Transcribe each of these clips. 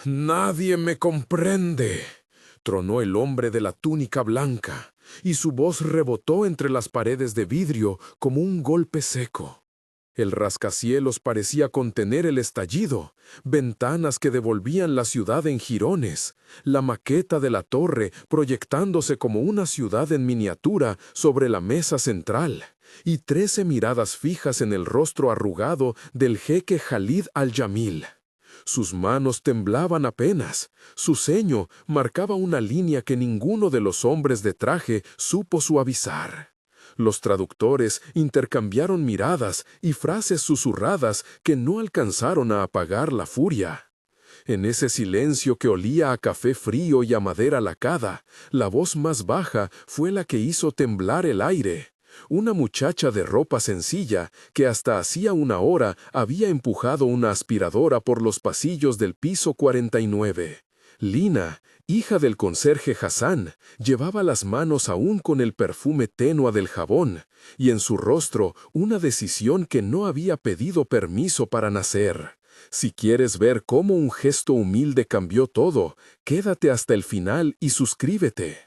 Nadie me comprende, tronó el hombre de la túnica blanca, y su voz rebotó entre las paredes de vidrio como un golpe seco. El rascacielos parecía contener el estallido, ventanas que devolvían la ciudad en jirones, la maqueta de la torre proyectándose como una ciudad en miniatura sobre la mesa central, y 13 miradas fijas en el rostro arrugado del jeque Khalid al-Jamil. Sus manos temblaban apenas, su ceño marcaba una línea que ninguno de los hombres de traje supo suavizar. Los traductores intercambiaron miradas y frases susurradas que no alcanzaron a apagar la furia. En ese silencio que olía a café frío y a madera lacada, la voz más baja fue la que hizo temblar el aire. Una muchacha de ropa sencilla que hasta hacía una hora había empujado una aspiradora por los pasillos del piso 49. Lina, hija del conserje Hassan, llevaba las manos aún con el perfume tenue del jabón, y en su rostro una decisión que no había pedido permiso para nacer. Si quieres ver cómo un gesto humilde cambió todo, quédate hasta el final y suscríbete.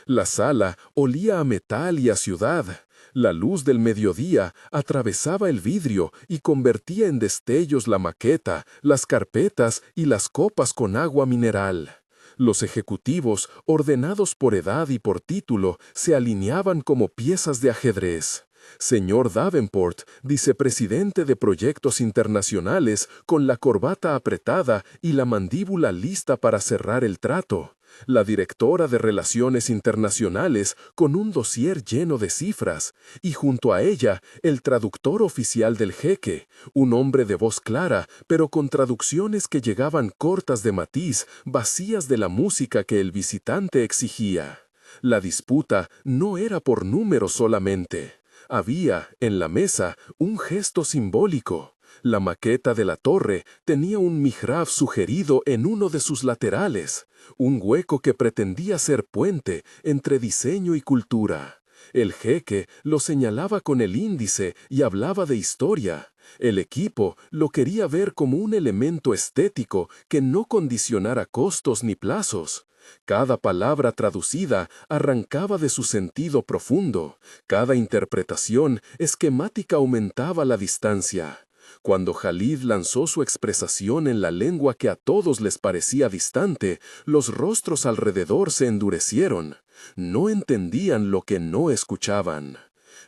La sala olía a metal y a ciudad. La luz del mediodía atravesaba el vidrio y convertía en destellos la maqueta, las carpetas y las copas con agua mineral. Los ejecutivos, ordenados por edad y por título, se alineaban como piezas de ajedrez. Señor Davenport, vicepresidente de proyectos internacionales, con la corbata apretada y la mandíbula lista para cerrar el trato. La directora de Relaciones Internacionales con un dossier lleno de cifras, y junto a ella el traductor oficial del jeque, un hombre de voz clara, pero con traducciones que llegaban cortas de matiz, vacías de la música que el visitante exigía. La disputa no era por números solamente. Había, en la mesa, un gesto simbólico. La maqueta de la torre tenía un mihrab sugerido en uno de sus laterales, un hueco que pretendía ser puente entre diseño y cultura. El jeque lo señalaba con el índice y hablaba de historia. El equipo lo quería ver como un elemento estético que no condicionara costos ni plazos. Cada palabra traducida arrancaba de su sentido profundo. Cada interpretación esquemática aumentaba la distancia. Cuando Khalid lanzó su expresación en la lengua que a todos les parecía distante, los rostros alrededor se endurecieron. No entendían lo que no escuchaban.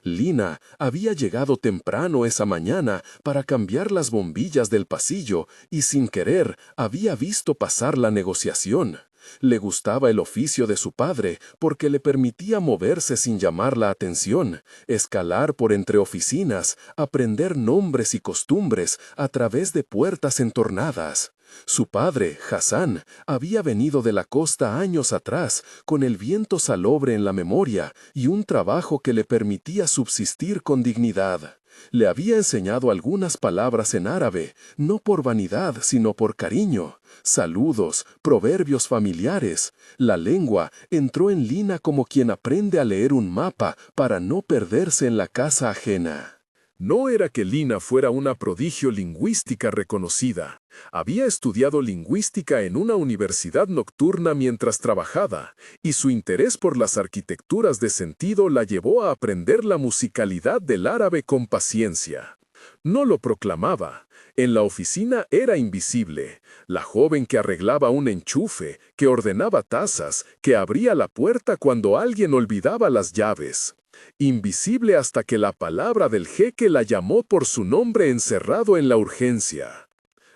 Lina había llegado temprano esa mañana para cambiar las bombillas del pasillo y sin querer había visto pasar la negociación. Le gustaba el oficio de su padre porque le permitía moverse sin llamar la atención, escalar por entre oficinas, aprender nombres y costumbres a través de puertas entornadas. Su padre, Hassan, había venido de la costa años atrás, con el viento salobre en la memoria y un trabajo que le permitía subsistir con dignidad. Le había enseñado algunas palabras en árabe, no por vanidad, sino por cariño. Saludos, proverbios familiares. La lengua entró en Lina como quien aprende a leer un mapa para no perderse en la casa ajena. No era que Lina fuera una prodigio lingüística reconocida. Había estudiado lingüística en una universidad nocturna mientras trabajaba, y su interés por las arquitecturas de sentido la llevó a aprender la musicalidad del árabe con paciencia. No lo proclamaba. En la oficina era invisible. La joven que arreglaba un enchufe, que ordenaba tazas, que abría la puerta cuando alguien olvidaba las llaves. Invisible hasta que la palabra del jeque la llamó por su nombre encerrado en la urgencia.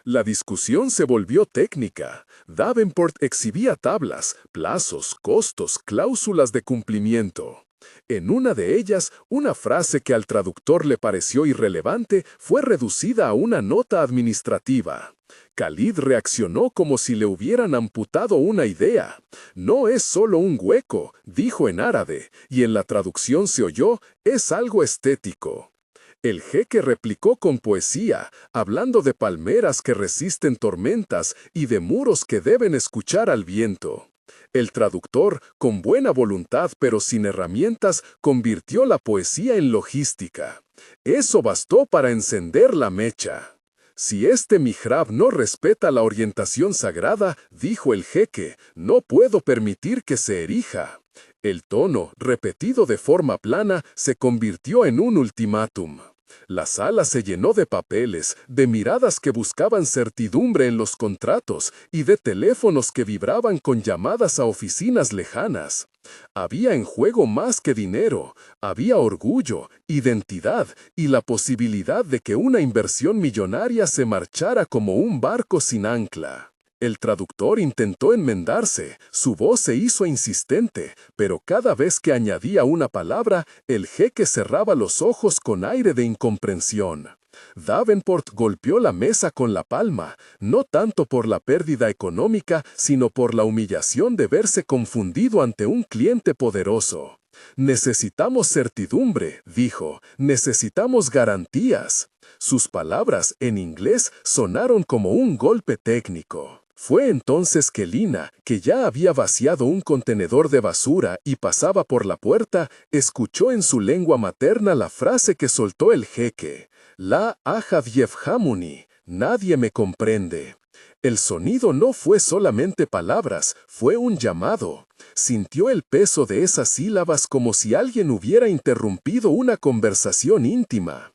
La discusión se volvió técnica. Davenport exhibía tablas, plazos, costos, cláusulas de cumplimiento. En una de ellas, una frase que al traductor le pareció irrelevante fue reducida a una nota administrativa. Khalid reaccionó como si le hubieran amputado una idea. No es solo un hueco, dijo en árabe, y en la traducción se oyó, es algo estético. El jeque replicó con poesía, hablando de palmeras que resisten tormentas y de muros que deben escuchar al viento. El traductor, con buena voluntad pero sin herramientas, convirtió la poesía en logística. Eso bastó para encender la mecha. Si este mihrab no respeta la orientación sagrada, dijo el jeque, no puedo permitir que se erija. El tono, repetido de forma plana, se convirtió en un ultimátum. La sala se llenó de papeles, de miradas que buscaban certidumbre en los contratos y de teléfonos que vibraban con llamadas a oficinas lejanas. Había en juego más que dinero, había orgullo, identidad y la posibilidad de que una inversión millonaria se marchara como un barco sin ancla. El traductor intentó enmendarse, su voz se hizo insistente, pero cada vez que añadía una palabra, el jeque cerraba los ojos con aire de incomprensión. Davenport golpeó la mesa con la palma, no tanto por la pérdida económica, sino por la humillación de verse confundido ante un cliente poderoso. Necesitamos certidumbre, dijo, necesitamos garantías. Sus palabras, en inglés, sonaron como un golpe técnico. Fue entonces que Lina, que ya había vaciado un contenedor de basura y pasaba por la puerta, escuchó en su lengua materna la frase que soltó el jeque. La ahad yefhamuni, nadie me comprende. El sonido no fue solamente palabras, fue un llamado. Sintió el peso de esas sílabas como si alguien hubiera interrumpido una conversación íntima.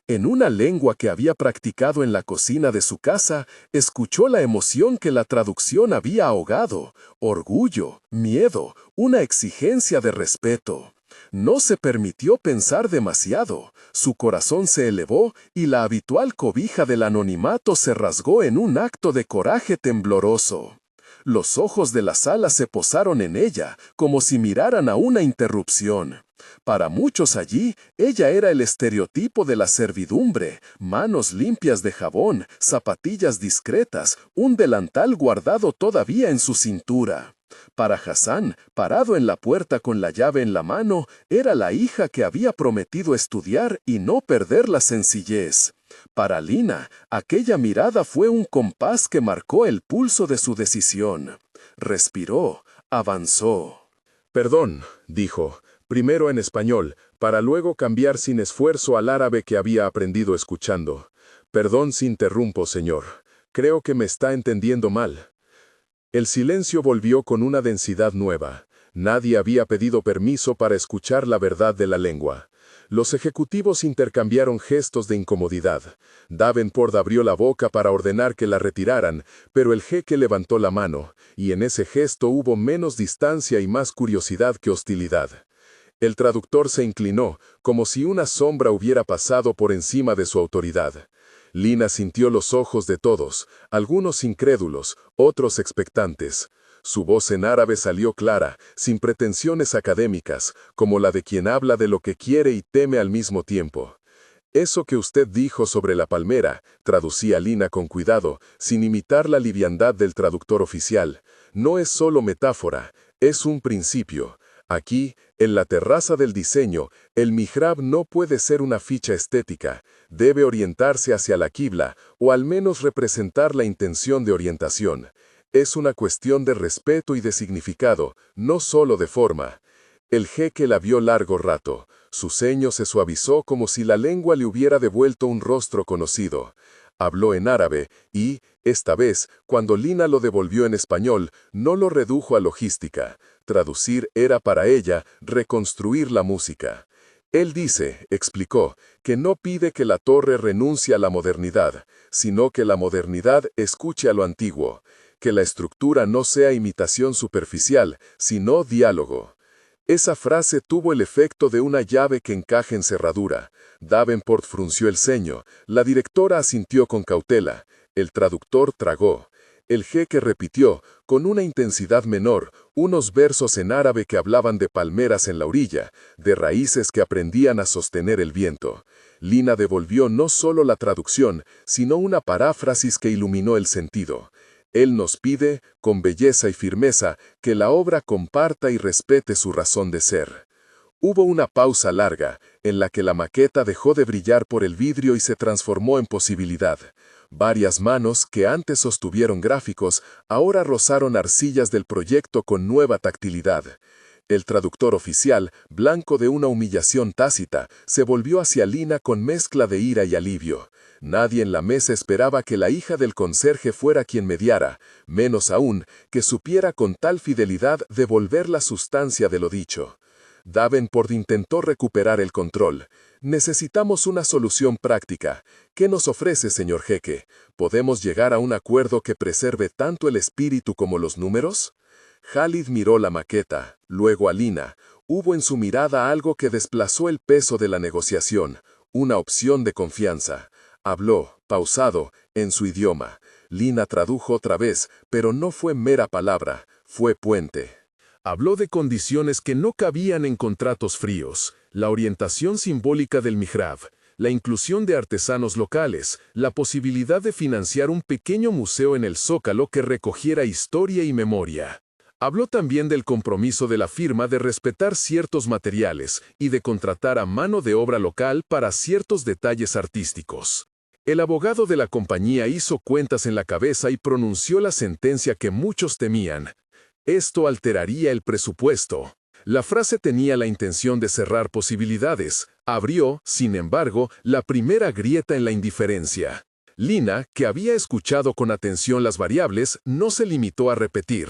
En una lengua que había practicado en la cocina de su casa, escuchó la emoción que la traducción había ahogado, orgullo, miedo, una exigencia de respeto. No se permitió pensar demasiado, su corazón se elevó y la habitual cobija del anonimato se rasgó en un acto de coraje tembloroso. Los ojos de la sala se posaron en ella, como si miraran a una interrupción. Para muchos allí, ella era el estereotipo de la servidumbre, manos limpias de jabón, zapatillas discretas, un delantal guardado todavía en su cintura. Para Hassan, parado en la puerta con la llave en la mano, era la hija que había prometido estudiar y no perder la sencillez. Para Lina, aquella mirada fue un compás que marcó el pulso de su decisión. Respiró, avanzó. «Perdón», dijo, primero en español, para luego cambiar sin esfuerzo al árabe que había aprendido escuchando. «Perdón si interrumpo, señor. Creo que me está entendiendo mal». El silencio volvió con una densidad nueva. Nadie había pedido permiso para escuchar la verdad de la lengua. Los ejecutivos intercambiaron gestos de incomodidad. Davenport abrió la boca para ordenar que la retiraran, pero el jeque levantó la mano, y en ese gesto hubo menos distancia y más curiosidad que hostilidad. El traductor se inclinó, como si una sombra hubiera pasado por encima de su autoridad. Lina sintió los ojos de todos, algunos incrédulos, otros expectantes. Su voz en árabe salió clara, sin pretensiones académicas, como la de quien habla de lo que quiere y teme al mismo tiempo. «Eso que usted dijo sobre la palmera», traducía Lina con cuidado, sin imitar la liviandad del traductor oficial, «no es solo metáfora, es un principio». Aquí, en la terraza del diseño, el mihrab no puede ser una ficha estética, debe orientarse hacia la quibla, o al menos representar la intención de orientación. Es una cuestión de respeto y de significado, no solo de forma. El jeque la vio largo rato, su ceño se suavizó como si la lengua le hubiera devuelto un rostro conocido. Habló en árabe y, esta vez, cuando Lina lo devolvió en español, no lo redujo a logística. Traducir era para ella reconstruir la música. Él dice, explicó, que no pide que la torre renuncie a la modernidad, sino que la modernidad escuche a lo antiguo, que la estructura no sea imitación superficial, sino diálogo. Esa frase tuvo el efecto de una llave que encaja en cerradura. Davenport frunció el ceño, la directora asintió con cautela, el traductor tragó. El jeque repitió, con una intensidad menor, unos versos en árabe que hablaban de palmeras en la orilla, de raíces que aprendían a sostener el viento. Lina devolvió no solo la traducción, sino una paráfrasis que iluminó el sentido. Él nos pide, con belleza y firmeza, que la obra comparta y respete su razón de ser. Hubo una pausa larga, en la que la maqueta dejó de brillar por el vidrio y se transformó en posibilidad. Varias manos que antes sostuvieron gráficos, ahora rozaron arcillas del proyecto con nueva tactilidad. El traductor oficial, blanco de una humillación tácita, se volvió hacia Lina con mezcla de ira y alivio. Nadie en la mesa esperaba que la hija del conserje fuera quien mediara, menos aún que supiera con tal fidelidad devolver la sustancia de lo dicho. Davenport intentó recuperar el control. Necesitamos una solución práctica. ¿Qué nos ofrece, señor jeque? ¿Podemos llegar a un acuerdo que preserve tanto el espíritu como los números? Khalid miró la maqueta, luego a Lina. Hubo en su mirada algo que desplazó el peso de la negociación, una opción de confianza. Habló, pausado, en su idioma. Lina tradujo otra vez, pero no fue mera palabra, fue puente. Habló de condiciones que no cabían en contratos fríos, la orientación simbólica del mihrab, la inclusión de artesanos locales, la posibilidad de financiar un pequeño museo en el Zócalo que recogiera historia y memoria. Habló también del compromiso de la firma de respetar ciertos materiales y de contratar a mano de obra local para ciertos detalles artísticos. El abogado de la compañía hizo cuentas en la cabeza y pronunció la sentencia que muchos temían. Esto alteraría el presupuesto. La frase tenía la intención de cerrar posibilidades. Abrió, sin embargo, la primera grieta en la indiferencia. Lina, que había escuchado con atención las variables, no se limitó a repetir.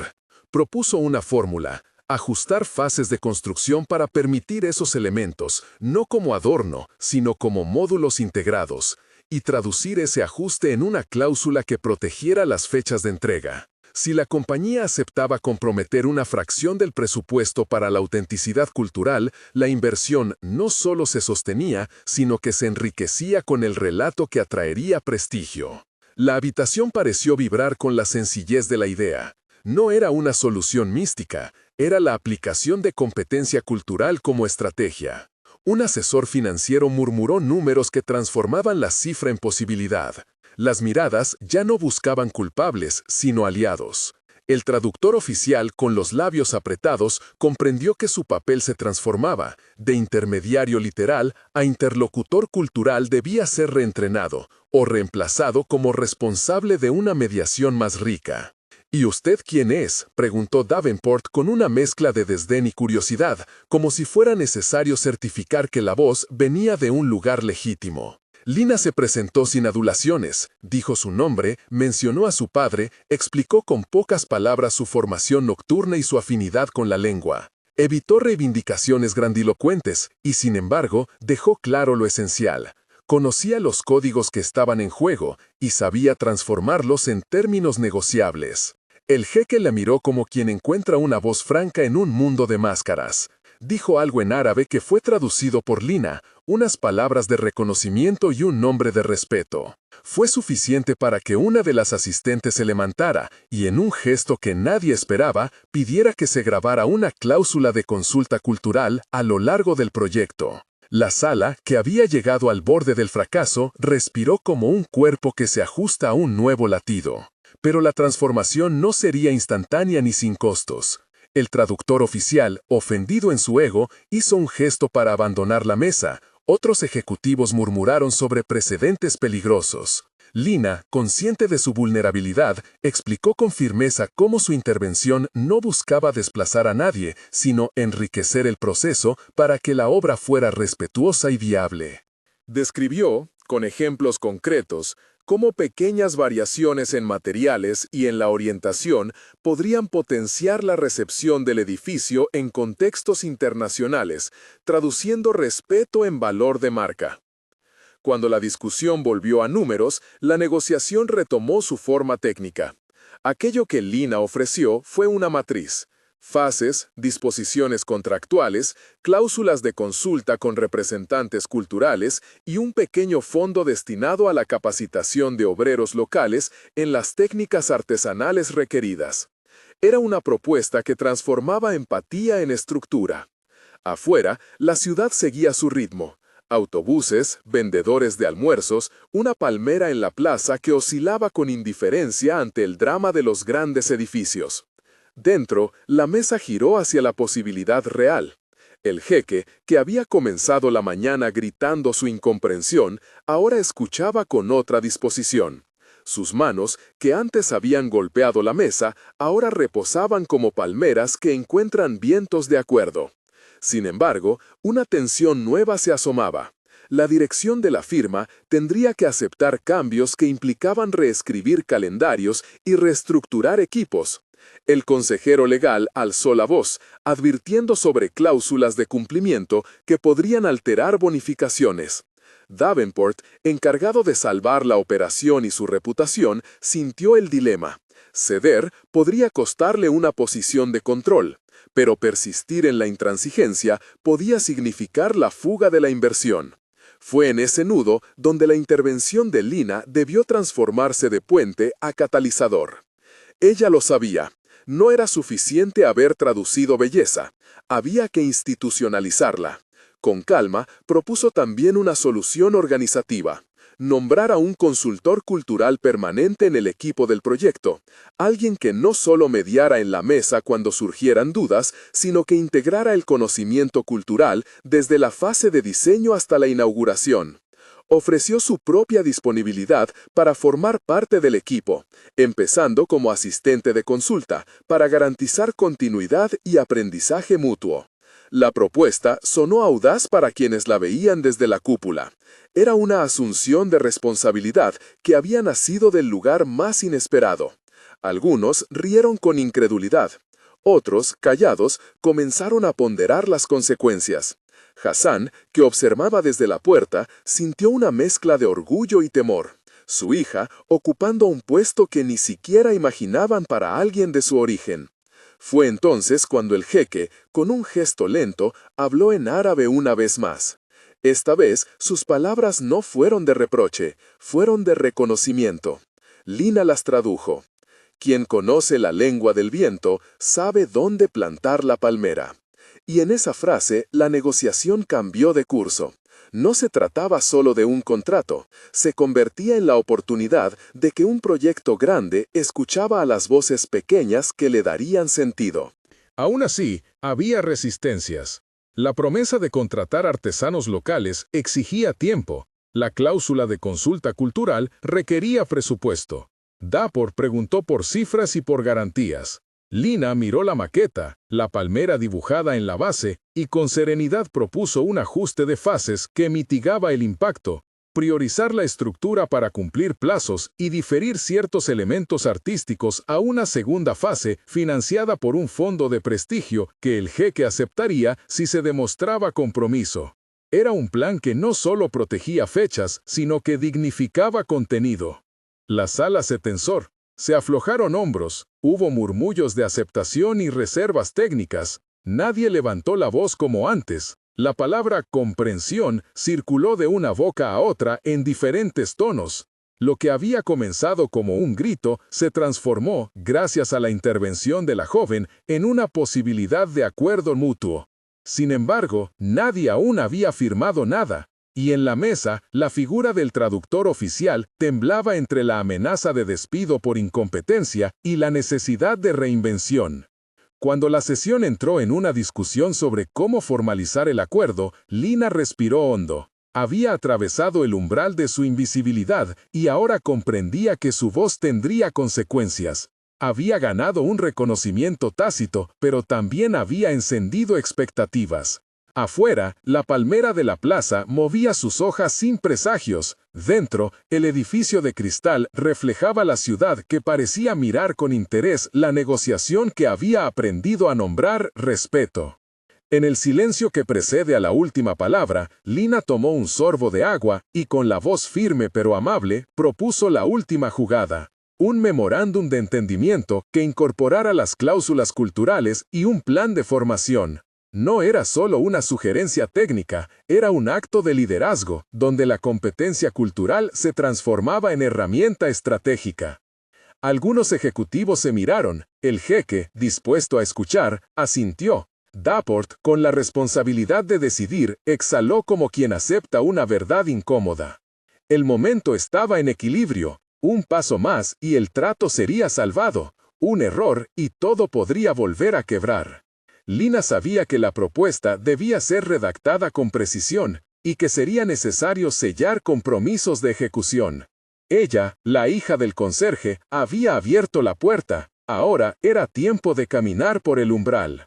Propuso una fórmula, ajustar fases de construcción para permitir esos elementos, no como adorno, sino como módulos integrados, y traducir ese ajuste en una cláusula que protegiera las fechas de entrega. Si la compañía aceptaba comprometer una fracción del presupuesto para la autenticidad cultural, la inversión no solo se sostenía, sino que se enriquecía con el relato que atraería prestigio. La habitación pareció vibrar con la sencillez de la idea. No era una solución mística, era la aplicación de competencia cultural como estrategia. Un asesor financiero murmuró números que transformaban la cifra en posibilidad. Las miradas ya no buscaban culpables, sino aliados. El traductor oficial, con los labios apretados, comprendió que su papel se transformaba. De intermediario literal a interlocutor cultural debía ser reentrenado o reemplazado como responsable de una mediación más rica. ¿Y usted quién es?, preguntó Davenport con una mezcla de desdén y curiosidad, como si fuera necesario certificar que la voz venía de un lugar legítimo. Lina se presentó sin adulaciones, dijo su nombre, mencionó a su padre, explicó con pocas palabras su formación nocturna y su afinidad con la lengua. Evitó reivindicaciones grandilocuentes y, sin embargo, dejó claro lo esencial. Conocía los códigos que estaban en juego y sabía transformarlos en términos negociables. El jeque la miró como quien encuentra una voz franca en un mundo de máscaras. Dijo algo en árabe que fue traducido por Lina, unas palabras de reconocimiento y un nombre de respeto. Fue suficiente para que una de las asistentes se levantara y, en un gesto que nadie esperaba, pidiera que se grabara una cláusula de consulta cultural a lo largo del proyecto. La sala, que había llegado al borde del fracaso, respiró como un cuerpo que se ajusta a un nuevo latido. Pero la transformación no sería instantánea ni sin costos. El traductor oficial, ofendido en su ego, hizo un gesto para abandonar la mesa. Otros ejecutivos murmuraron sobre precedentes peligrosos. Lina, consciente de su vulnerabilidad, explicó con firmeza cómo su intervención no buscaba desplazar a nadie, sino enriquecer el proceso para que la obra fuera respetuosa y viable. Describió, con ejemplos concretos, cómo pequeñas variaciones en materiales y en la orientación podrían potenciar la recepción del edificio en contextos internacionales, traduciendo respeto en valor de marca. Cuando la discusión volvió a números, la negociación retomó su forma técnica. Aquello que Lina ofreció fue una matriz. Fases, disposiciones contractuales, cláusulas de consulta con representantes culturales y un pequeño fondo destinado a la capacitación de obreros locales en las técnicas artesanales requeridas. Era una propuesta que transformaba empatía en estructura. Afuera, la ciudad seguía su ritmo. Autobuses, vendedores de almuerzos, una palmera en la plaza que oscilaba con indiferencia ante el drama de los grandes edificios. Dentro, la mesa giró hacia la posibilidad real. El jeque, que había comenzado la mañana gritando su incomprensión, ahora escuchaba con otra disposición. Sus manos, que antes habían golpeado la mesa, ahora reposaban como palmeras que encuentran vientos de acuerdo. Sin embargo, una tensión nueva se asomaba. La dirección de la firma tendría que aceptar cambios que implicaban reescribir calendarios y reestructurar equipos. El consejero legal alzó la voz, advirtiendo sobre cláusulas de cumplimiento que podrían alterar bonificaciones. Davenport, encargado de salvar la operación y su reputación, sintió el dilema. Ceder podría costarle una posición de control, pero persistir en la intransigencia podía significar la fuga de la inversión. Fue en ese nudo donde la intervención de Lina debió transformarse de puente a catalizador. Ella lo sabía. No era suficiente haber traducido belleza. Había que institucionalizarla. Con calma, propuso también una solución organizativa. Nombrar a un consultor cultural permanente en el equipo del proyecto, alguien que no solo mediara en la mesa cuando surgieran dudas, sino que integrara el conocimiento cultural desde la fase de diseño hasta la inauguración. Ofreció su propia disponibilidad para formar parte del equipo, empezando como asistente de consulta, para garantizar continuidad y aprendizaje mutuo. La propuesta sonó audaz para quienes la veían desde la cúpula. Era una asunción de responsabilidad que había nacido del lugar más inesperado. Algunos rieron con incredulidad. Otros, callados, comenzaron a ponderar las consecuencias. Hassan, que observaba desde la puerta, sintió una mezcla de orgullo y temor. Su hija, ocupando un puesto que ni siquiera imaginaban para alguien de su origen. Fue entonces cuando el jeque, con un gesto lento, habló en árabe una vez más. Esta vez, sus palabras no fueron de reproche, fueron de reconocimiento. Lina las tradujo. Quien conoce la lengua del viento, sabe dónde plantar la palmera. Y en esa frase, la negociación cambió de curso. No se trataba solo de un contrato, se convertía en la oportunidad de que un proyecto grande escuchaba a las voces pequeñas que le darían sentido. Aún así, había resistencias. La promesa de contratar artesanos locales exigía tiempo. La cláusula de consulta cultural requería presupuesto. Davenport preguntó por cifras y por garantías. Lina miró la maqueta, la palmera dibujada en la base, y con serenidad propuso un ajuste de fases que mitigaba el impacto, priorizar la estructura para cumplir plazos y diferir ciertos elementos artísticos a una segunda fase financiada por un fondo de prestigio que el jeque aceptaría si se demostraba compromiso. Era un plan que no solo protegía fechas, sino que dignificaba contenido. La sala se tensó. Se aflojaron hombros, hubo murmullos de aceptación y reservas técnicas. Nadie levantó la voz como antes. La palabra comprensión circuló de una boca a otra en diferentes tonos. Lo que había comenzado como un grito se transformó, gracias a la intervención de la joven, en una posibilidad de acuerdo mutuo. Sin embargo, nadie aún había firmado nada. Y en la mesa, la figura del traductor oficial temblaba entre la amenaza de despido por incompetencia y la necesidad de reinvención. Cuando la sesión entró en una discusión sobre cómo formalizar el acuerdo, Lina respiró hondo. Había atravesado el umbral de su invisibilidad y ahora comprendía que su voz tendría consecuencias. Había ganado un reconocimiento tácito, pero también había encendido expectativas. Afuera, la palmera de la plaza movía sus hojas sin presagios. Dentro, el edificio de cristal reflejaba la ciudad que parecía mirar con interés la negociación que había aprendido a nombrar respeto. En el silencio que precede a la última palabra, Lina tomó un sorbo de agua y con la voz firme pero amable, propuso la última jugada. Un memorándum de entendimiento que incorporara las cláusulas culturales y un plan de formación. No era solo una sugerencia técnica, era un acto de liderazgo, donde la competencia cultural se transformaba en herramienta estratégica. Algunos ejecutivos se miraron, el jeque, dispuesto a escuchar, asintió. Davenport, con la responsabilidad de decidir, exhaló como quien acepta una verdad incómoda. El momento estaba en equilibrio, un paso más y el trato sería salvado, un error y todo podría volver a quebrar. Lina sabía que la propuesta debía ser redactada con precisión y que sería necesario sellar compromisos de ejecución. Ella, la hija del conserje, había abierto la puerta, ahora era tiempo de caminar por el umbral.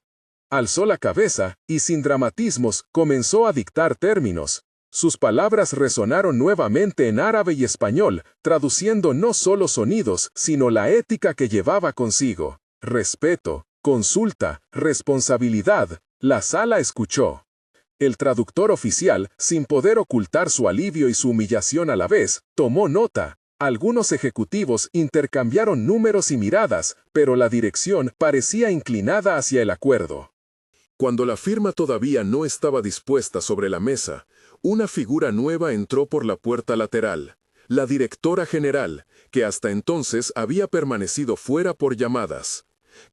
Alzó la cabeza y sin dramatismos comenzó a dictar términos. Sus palabras resonaron nuevamente en árabe y español, traduciendo no solo sonidos, sino la ética que llevaba consigo. Respeto, consulta, responsabilidad. La sala escuchó. El traductor oficial, sin poder ocultar su alivio y su humillación a la vez, tomó nota. Algunos ejecutivos intercambiaron números y miradas, pero la dirección parecía inclinada hacia el acuerdo. Cuando la firma todavía no estaba dispuesta sobre la mesa, una figura nueva entró por la puerta lateral, la directora general, que hasta entonces había permanecido fuera por llamadas.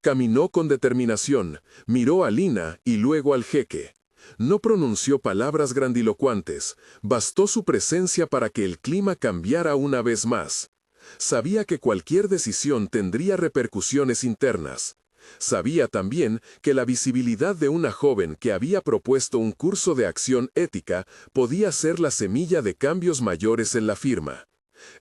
Caminó con determinación, miró a Lina y luego al jeque. No pronunció palabras grandilocuentes, bastó su presencia para que el clima cambiara una vez más. Sabía que cualquier decisión tendría repercusiones internas. Sabía también que la visibilidad de una joven que había propuesto un curso de acción ética podía ser la semilla de cambios mayores en la firma.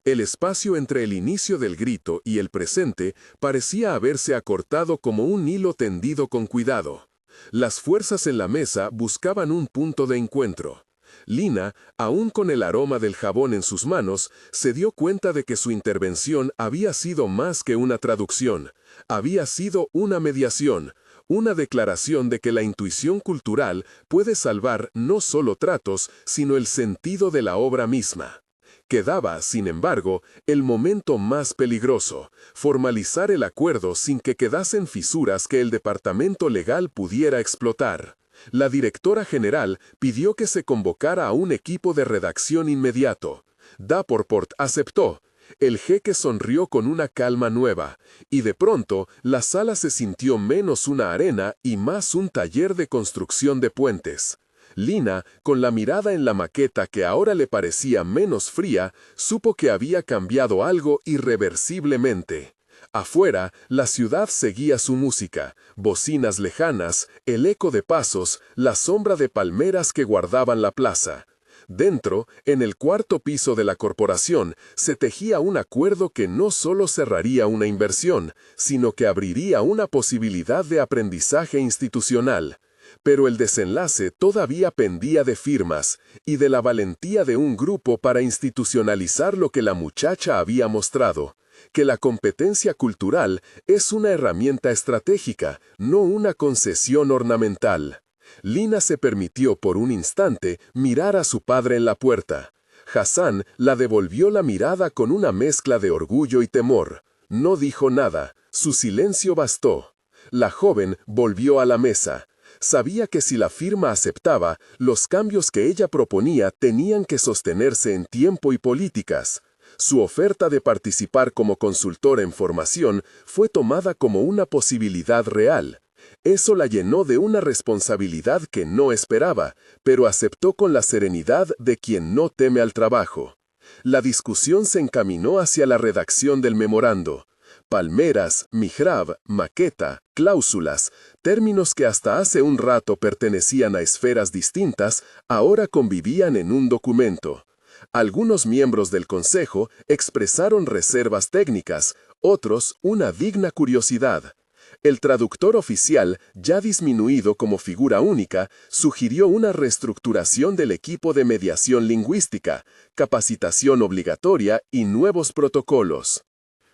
El espacio entre el inicio del grito y el presente parecía haberse acortado como un hilo tendido con cuidado. Las fuerzas en la mesa buscaban un punto de encuentro. Lina, aún con el aroma del jabón en sus manos, se dio cuenta de que su intervención había sido más que una traducción, había sido una mediación, una declaración de que la intuición cultural puede salvar no solo tratos, sino el sentido de la obra misma. Quedaba, sin embargo, el momento más peligroso, formalizar el acuerdo sin que quedasen fisuras que el departamento legal pudiera explotar. La directora general pidió que se convocara a un equipo de redacción inmediato. Davenport aceptó. El jeque sonrió con una calma nueva, y de pronto la sala se sintió menos una arena y más un taller de construcción de puentes. Lina, con la mirada en la maqueta que ahora le parecía menos fría, supo que había cambiado algo irreversiblemente. Afuera, la ciudad seguía su música, bocinas lejanas, el eco de pasos, la sombra de palmeras que guardaban la plaza. Dentro, en el cuarto piso de la corporación, se tejía un acuerdo que no solo cerraría una inversión, sino que abriría una posibilidad de aprendizaje institucional. Pero el desenlace todavía pendía de firmas y de la valentía de un grupo para institucionalizar lo que la muchacha había mostrado, que la competencia cultural es una herramienta estratégica, no una concesión ornamental. Lina se permitió por un instante mirar a su padre en la puerta. Hassan la devolvió la mirada con una mezcla de orgullo y temor. No dijo nada, su silencio bastó. La joven volvió a la mesa. Sabía que si la firma aceptaba, los cambios que ella proponía tenían que sostenerse en tiempo y políticas. Su oferta de participar como consultora en formación fue tomada como una posibilidad real. Eso la llenó de una responsabilidad que no esperaba, pero aceptó con la serenidad de quien no teme al trabajo. La discusión se encaminó hacia la redacción del memorando. Palmeras, mihrab, maqueta, cláusulas, términos que hasta hace un rato pertenecían a esferas distintas, ahora convivían en un documento. Algunos miembros del Consejo expresaron reservas técnicas, otros una digna curiosidad. El traductor oficial, ya disminuido como figura única, sugirió una reestructuración del equipo de mediación lingüística, capacitación obligatoria y nuevos protocolos.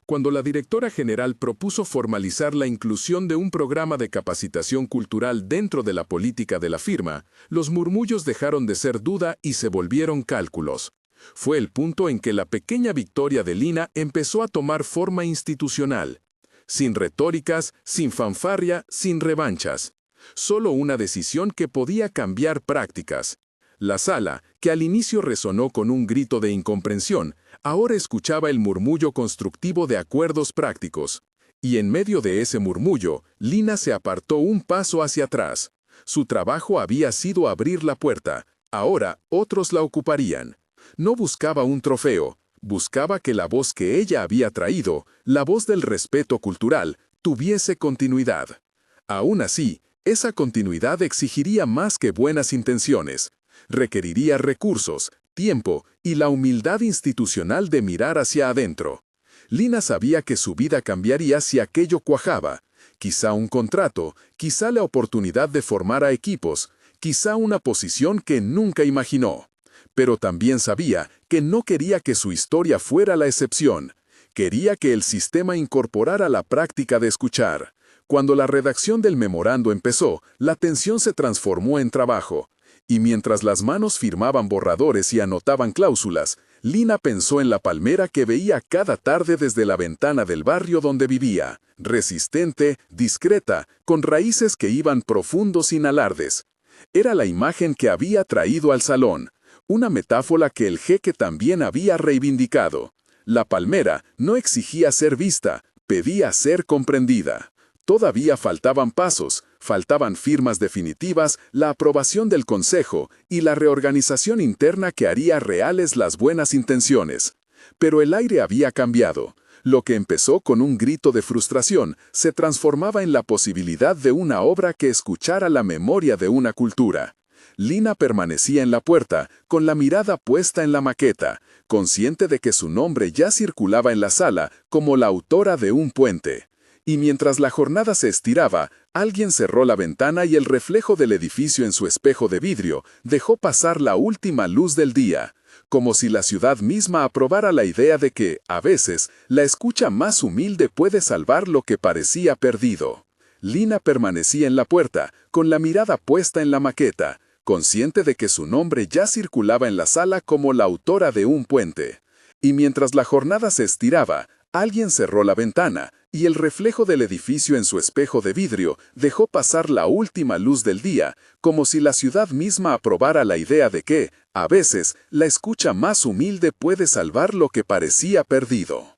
Cuando la directora general propuso formalizar la inclusión de un programa de capacitación cultural dentro de la política de la firma, los murmullos dejaron de ser duda y se volvieron cálculos. Fue el punto en que la pequeña victoria de Lina empezó a tomar forma institucional. Sin retóricas, sin fanfarria, sin revanchas. Solo una decisión que podía cambiar prácticas. La sala, que al inicio resonó con un grito de incomprensión, ahora escuchaba el murmullo constructivo de acuerdos prácticos. Y en medio de ese murmullo, Lina se apartó un paso hacia atrás. Su trabajo había sido abrir la puerta, ahora otros la ocuparían. No buscaba un trofeo, buscaba que la voz que ella había traído, la voz del respeto cultural, tuviese continuidad. Aún así, esa continuidad exigiría más que buenas intenciones. Requeriría recursos, tiempo y la humildad institucional de mirar hacia adentro. Lina sabía que su vida cambiaría si aquello cuajaba. Quizá un contrato, quizá la oportunidad de formar a equipos, quizá una posición que nunca imaginó. Pero también sabía que no quería que su historia fuera la excepción. Quería que el sistema incorporara la práctica de escuchar. Cuando la redacción del memorando empezó, la tensión se transformó en trabajo. Y mientras las manos firmaban borradores y anotaban cláusulas, Lina pensó en la palmera que veía cada tarde desde la ventana del barrio donde vivía, resistente, discreta, con raíces que iban profundos sin alardes. Era la imagen que había traído al salón, una metáfora que el jeque también había reivindicado. La palmera no exigía ser vista, pedía ser comprendida. Todavía faltaban pasos, faltaban firmas definitivas, la aprobación del consejo y la reorganización interna que haría reales las buenas intenciones. Pero el aire había cambiado. Lo que empezó con un grito de frustración se transformaba en la posibilidad de una obra que escuchara la memoria de una cultura. Lina permanecía en la puerta, con la mirada puesta en la maqueta, consciente de que su nombre ya circulaba en la sala como la autora de un puente. Y mientras la jornada se estiraba, alguien cerró la ventana y el reflejo del edificio en su espejo de vidrio dejó pasar la última luz del día, como si la ciudad misma aprobara la idea de que, a veces, la escucha más humilde puede salvar lo que parecía perdido. Lina permanecía en la puerta, con la mirada puesta en la maqueta, consciente de que su nombre ya circulaba en la sala como la autora de un puente. Y mientras la jornada se estiraba, alguien cerró la ventana, y el reflejo del edificio en su espejo de vidrio dejó pasar la última luz del día, como si la ciudad misma aprobara la idea de que, a veces, la escucha más humilde puede salvar lo que parecía perdido.